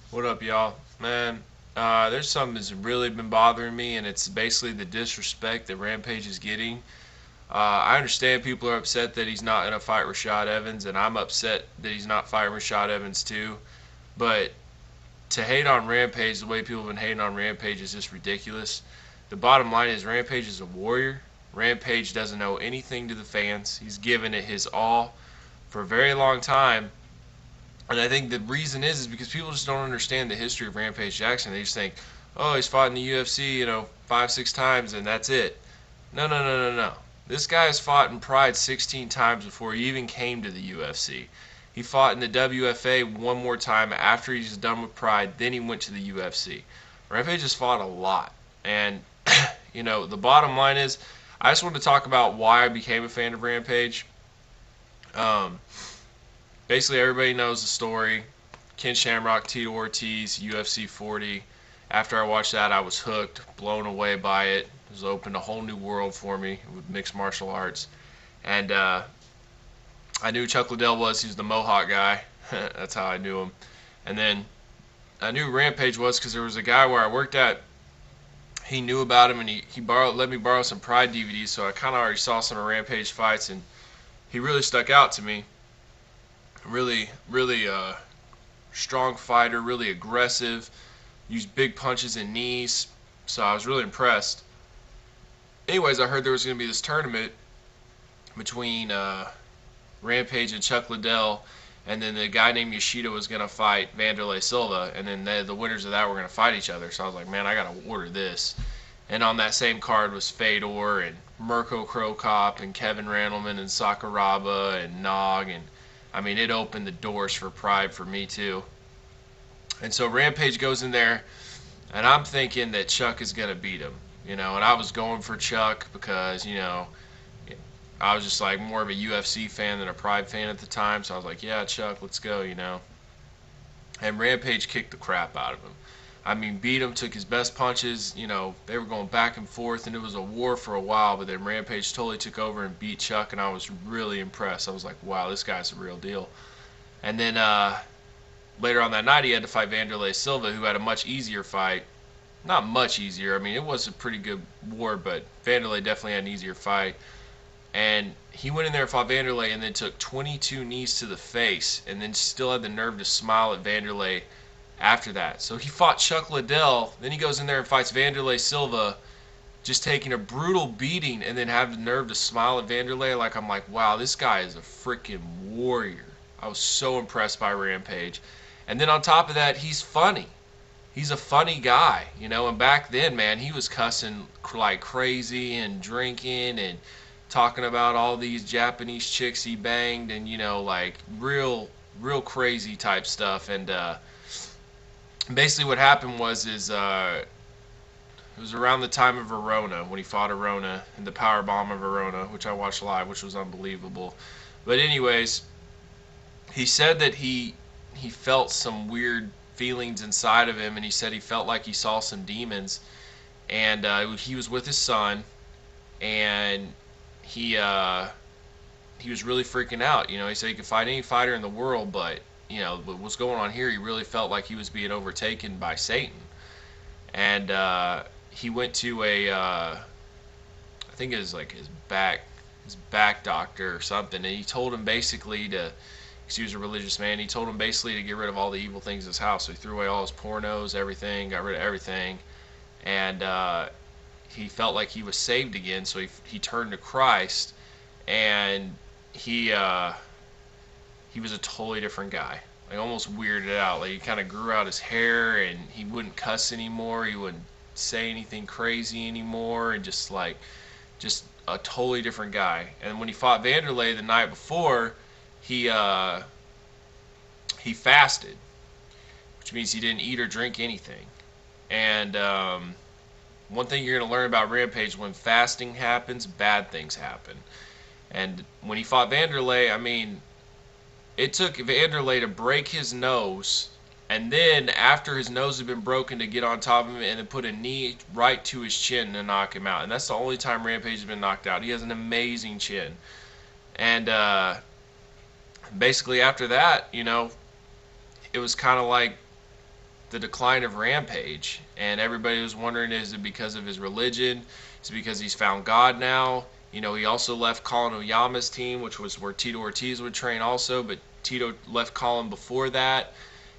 What up, y'all? Man, there's something that's really been bothering me, and it's basically the disrespect that Rampage is getting. I understand people are upset that he's not going to fight Rashad Evans, and I'm upset that he's not fighting Rashad Evans too. But to hate on Rampage the way people have been hating on Rampage is just ridiculous. The bottom line is Rampage is a warrior. Rampage doesn't owe anything to the fans. He's given it his all for a very long time. And I think the reason is because people just don't understand the history of Rampage Jackson. They just think, oh, he's fought in the UFC, 5, 6 times, and that's it. No, no, no, no, no. This guy has fought in Pride 16 times before he even came to the UFC. He fought in the WFA one more time after he's done with Pride, then he went to the UFC. Rampage has fought a lot. And, the bottom line is, I just want to talk about why I became a fan of Rampage. Um, Basically, everybody knows the story. Ken Shamrock, Tito Ortiz, UFC 40. After I watched that, I was hooked, blown away by it. It was opened a whole new world for me with mixed martial arts. And I knew Chuck Liddell was. He was the Mohawk guy. That's how I knew him. And then I knew Rampage was because there was a guy where I worked at. He knew about him, and he let me borrow some Pride DVDs, so I kind of already saw some of Rampage fights, and he really stuck out to me. Really, really strong fighter, really aggressive, used big punches and knees. So I was really impressed. Anyways, I heard there was going to be this tournament between Rampage and Chuck Liddell, and then the guy named Yoshida was going to fight Vanderlei Silva, and then the winners of that were going to fight each other. So I was like, man, I got to order this. And on that same card was Fedor and Mirko Krokop and Kevin Randleman and Sakuraba and Nog, and I mean, it opened the doors for Pride for me too. And so Rampage goes in there, and I'm thinking that Chuck is going to beat him. And I was going for Chuck because, I was just like more of a UFC fan than a Pride fan at the time. So I was like, yeah, Chuck, let's go. And Rampage kicked the crap out of him. I mean, beat him, took his best punches. They were going back and forth, and it was a war for a while. But then Rampage totally took over and beat Chuck, and I was really impressed. I was like, wow, this guy's the real deal. And then later on that night, he had to fight Vanderlei Silva, who had a much easier fight. Not much easier. I mean, it was a pretty good war, but Vanderlei definitely had an easier fight. And he went in there and fought Vanderlei and then took 22 knees to the face and then still had the nerve to smile at Vanderlei after that. So he fought Chuck Liddell. Then he goes in there and fights Vanderlei Silva, just taking a brutal beating and then have the nerve to smile at Vanderlei. I'm like, wow, this guy is a freaking warrior. I was so impressed by Rampage. And then on top of that, he's funny. He's a funny guy. And back then, man, he was cussing like crazy and drinking and talking about all these Japanese chicks he banged and, like real crazy type stuff. And basically what happened it was around the time of Verona when he fought Verona in the power bomb of Verona, which I watched live, which was unbelievable. But anyways, he said that he felt some weird feelings inside of him, and he said he felt like he saw some demons. And he was with his son, and he was really freaking out. He said he could fight any fighter in the world, but what's going on here? He really felt like he was being overtaken by Satan. And he went to I think it was like his back doctor or something, and he told him basically to, because he was a religious man, he told him basically to get rid of all the evil things in his house. So he threw away all his pornos, everything, got rid of everything, and he felt like he was saved again. So he turned to Christ, and he was a totally different guy. Like almost weirded out. Like he kind of grew out his hair, and he wouldn't cuss anymore. He wouldn't say anything crazy anymore, and just a totally different guy. And when he fought Vanderlei the night before, he he fasted, which means he didn't eat or drink anything. And one thing you're going to learn about Rampage: when fasting happens, bad things happen. And when he fought Vanderlei, I mean, it took Vanderlei to break his nose, and then after his nose had been broken, to get on top of him and then put a knee right to his chin to knock him out. And that's the only time Rampage has been knocked out. He has an amazing chin. And basically after that, it was kind of like the decline of Rampage, and everybody was wondering, is it because of his religion? Is it because he's found God now? You know, he also left Colin Oyama's team, which was where Tito Ortiz would train also, but Tito left Colin before that,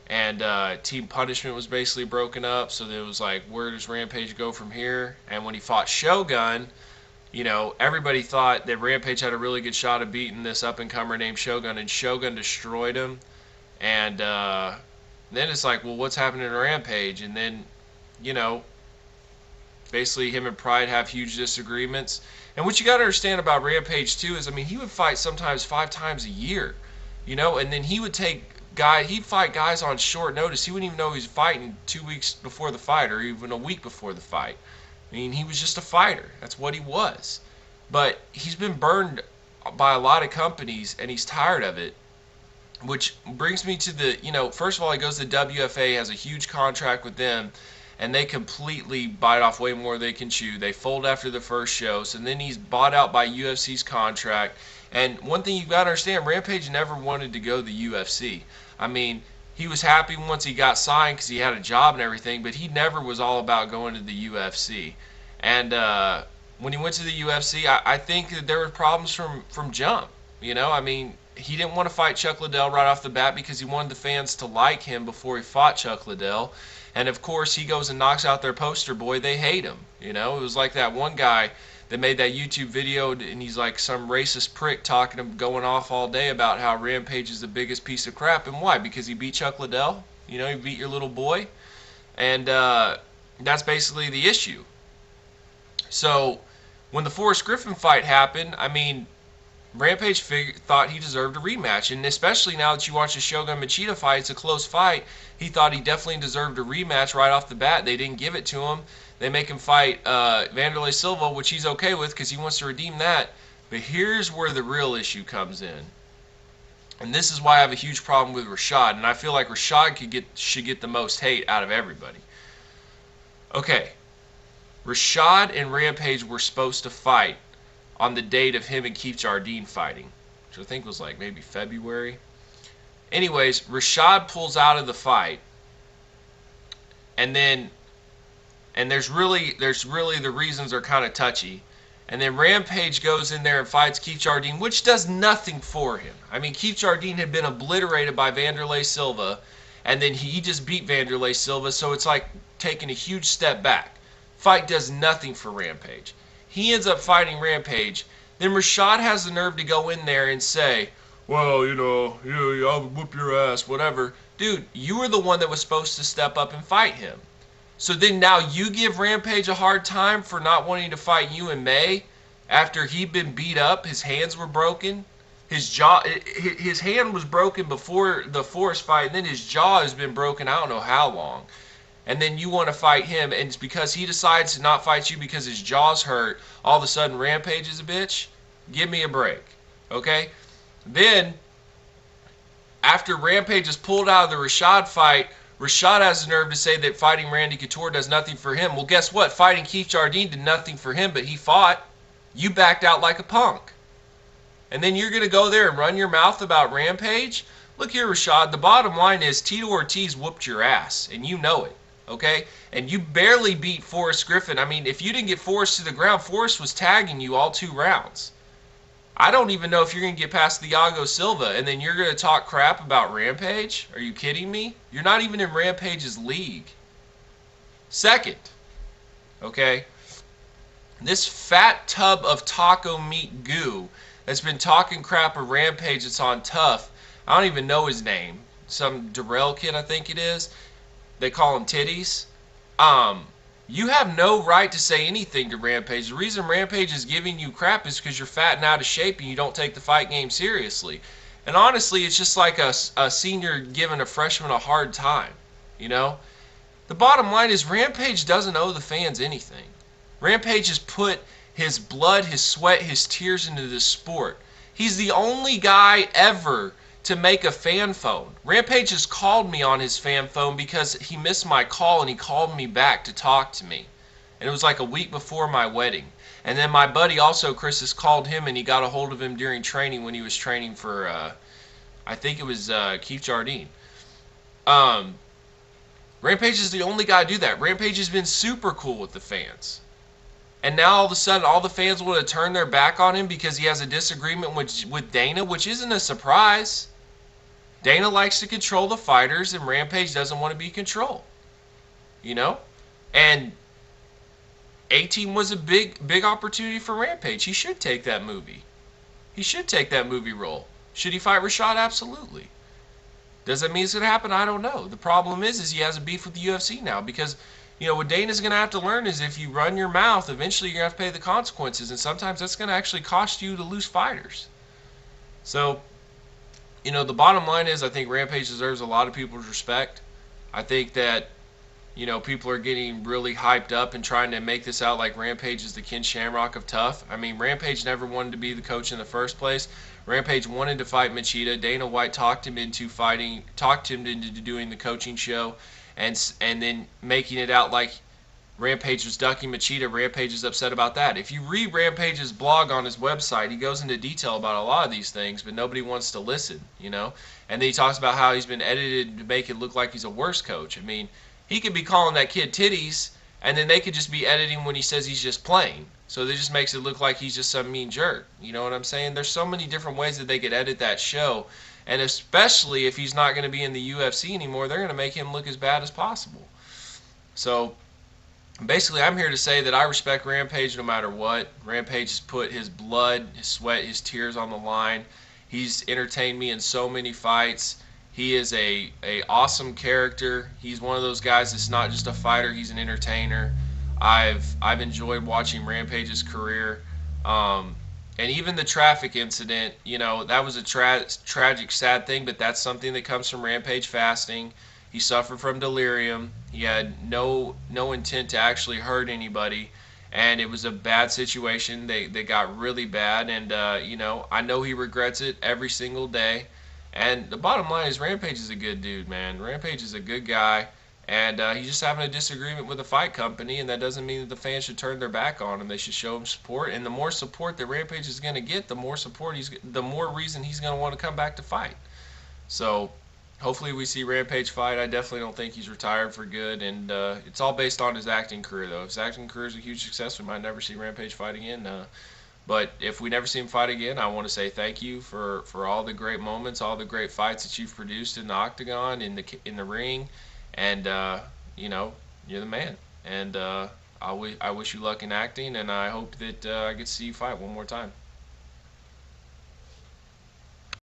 and Team Punishment was basically broken up, so it was like, where does Rampage go from here? And when he fought Shogun, you know, everybody thought that Rampage had a really good shot of beating this up-and-comer named Shogun, and Shogun destroyed him. And then it's like, well, what's happening to Rampage? And then, you know, basically him and Pride have huge disagreements. And what you got to understand about Rampage, too, is, I mean, he would fight sometimes 5 times a year, you know, and then he'd fight guys on short notice. He wouldn't even know he was fighting 2 weeks before the fight or even a week before the fight. I mean, he was just a fighter. That's what he was. But he's been burned by a lot of companies, and he's tired of it. Which brings me to the, you know, first of all, he goes to WFA, has a huge contract with them, and they completely bite off way more than they can chew. They fold after the first show, so then he's bought out by UFC's contract. And one thing you've got to understand, Rampage never wanted to go to the UFC. I mean, he was happy once he got signed because he had a job and everything, but he never was all about going to the UFC. And when he went to the UFC, I think that there were problems from jump. You know, I mean, he didn't want to fight Chuck Liddell right off the bat because he wanted the fans to like him before he fought Chuck Liddell. And of course, he goes and knocks out their poster boy. They hate him. You know, it was like that one guy that made that YouTube video, and he's like some racist prick going off all day about how Rampage is the biggest piece of crap. And why? Because he beat Chuck Liddell? You know, he beat your little boy? And that's basically the issue. So when the Forrest Griffin fight happened, I mean, Rampage thought he deserved a rematch, and especially now that you watch the Shogun Machida fight, it's a close fight. He thought he definitely deserved a rematch right off the bat. They didn't give it to him. They make him fight Vanderlei Silva, which he's okay with because he wants to redeem that. But here's where the real issue comes in, and this is why I have a huge problem with Rashad, and I feel like Rashad should get the most hate out of everybody. Okay, Rashad and Rampage were supposed to fight on the date of him and Keith Jardine fighting, which I think was like maybe February. Anyways, Rashad pulls out of the fight, and there's really the reasons are kind of touchy. And then Rampage goes in there and fights Keith Jardine, which does nothing for him. I mean, Keith Jardine had been obliterated by Vanderlei Silva, and then he just beat Vanderlei Silva, so it's like taking a huge step back. Fight does nothing for Rampage. He ends up fighting Rampage. Then Rashad has the nerve to go in there and say, well, you know, I'll whoop your ass, whatever. Dude, you were the one that was supposed to step up and fight him. So then now you give Rampage a hard time for not wanting to fight you in May after he'd been beat up, his hands were broken, his hand was broken before the Forrest fight, and then his jaw has been broken I don't know how long. And then you want to fight him, and it's because he decides to not fight you because his jaw's hurt, all of a sudden Rampage is a bitch? Give me a break, okay? Then, after Rampage is pulled out of the Rashad fight, Rashad has the nerve to say that fighting Randy Couture does nothing for him. Well, guess what? Fighting Keith Jardine did nothing for him, but he fought. You backed out like a punk. And then you're going to go there and run your mouth about Rampage? Look here, Rashad, the bottom line is Tito Ortiz whooped your ass, and you know it. Okay? And you barely beat Forrest Griffin. I mean, if you didn't get Forrest to the ground, Forrest was tagging you all 2 rounds. I don't even know if you're going to get past Thiago Silva, and then you're going to talk crap about Rampage? Are you kidding me? You're not even in Rampage's league. Second, okay, this fat tub of taco meat goo that's been talking crap of Rampage that's on Tough, I don't even know his name. Some Darrell kid, I think it is. They call him Titties. You have no right to say anything to Rampage. The reason Rampage is giving you crap is because you're fat and out of shape and you don't take the fight game seriously. And honestly, it's just like a senior giving a freshman a hard time, you know? The bottom line is Rampage doesn't owe the fans anything. Rampage has put his blood, his sweat, his tears into this sport. He's the only guy ever to make a fan phone. Rampage has called me on his fan phone because he missed my call and he called me back to talk to me. And it was like a week before my wedding. And then my buddy also, Chris, has called him and he got a hold of him during training when he was training for, I think it was Keith Jardine. Rampage is the only guy to do that. Rampage has been super cool with the fans. And now all of a sudden, all the fans want to turn their back on him because he has a disagreement with Dana, which isn't a surprise. Dana likes to control the fighters, and Rampage doesn't want to be controlled. You know? And 18 was a big opportunity for Rampage. He should take that movie. He should take that movie role. Should he fight Rashad? Absolutely. Does that mean it's going to happen? I don't know. The problem is he has a beef with the UFC now because, what Dana's going to have to learn is if you run your mouth, eventually you're going to have to pay the consequences, and sometimes that's going to actually cost you to lose fighters. So, the bottom line is I think Rampage deserves a lot of people's respect. I think that, people are getting really hyped up and trying to make this out like Rampage is the Ken Shamrock of tough. I mean, Rampage never wanted to be the coach in the first place. Rampage wanted to fight Machida. Dana White talked him into doing the coaching show, and then making it out like Rampage was ducking Machida. Rampage is upset about that. If you read Rampage's blog on his website, he goes into detail about a lot of these things, but nobody wants to listen, And then he talks about how he's been edited to make it look like he's a worse coach. I mean, he could be calling that kid titties, and then they could just be editing when he says he's just playing. So that just makes it look like he's just some mean jerk. You know what I'm saying? There's so many different ways that they could edit that show. And especially if he's not going to be in the UFC anymore, they're going to make him look as bad as possible. So basically, I'm here to say that I respect Rampage no matter what. Rampage has put his blood, his sweat, his tears on the line. He's entertained me in so many fights. He is a awesome character. He's one of those guys that's not just a fighter, he's an entertainer. I've enjoyed watching Rampage's career. And even the traffic incident, that was a tragic, sad thing, but that's something that comes from Rampage fasting. He suffered from delirium. He had no intent to actually hurt anybody, and it was a bad situation. They got really bad, and I know he regrets it every single day. And the bottom line is Rampage is a good dude, man. Rampage is a good guy, and he's just having a disagreement with the fight company, and that doesn't mean that the fans should turn their back on him. They should show him support, and the more support that Rampage is going to get, the more reason he's going to want to come back to fight. So hopefully we see Rampage fight. I definitely don't think he's retired for good, and it's all based on his acting career, though. If his acting career is a huge success, we might never see Rampage fight again. But if we never see him fight again, I want to say thank you for all the great moments, all the great fights that you've produced in the octagon, in the ring, and you're the man. And I wish you luck in acting, and I hope that I get to see you fight one more time.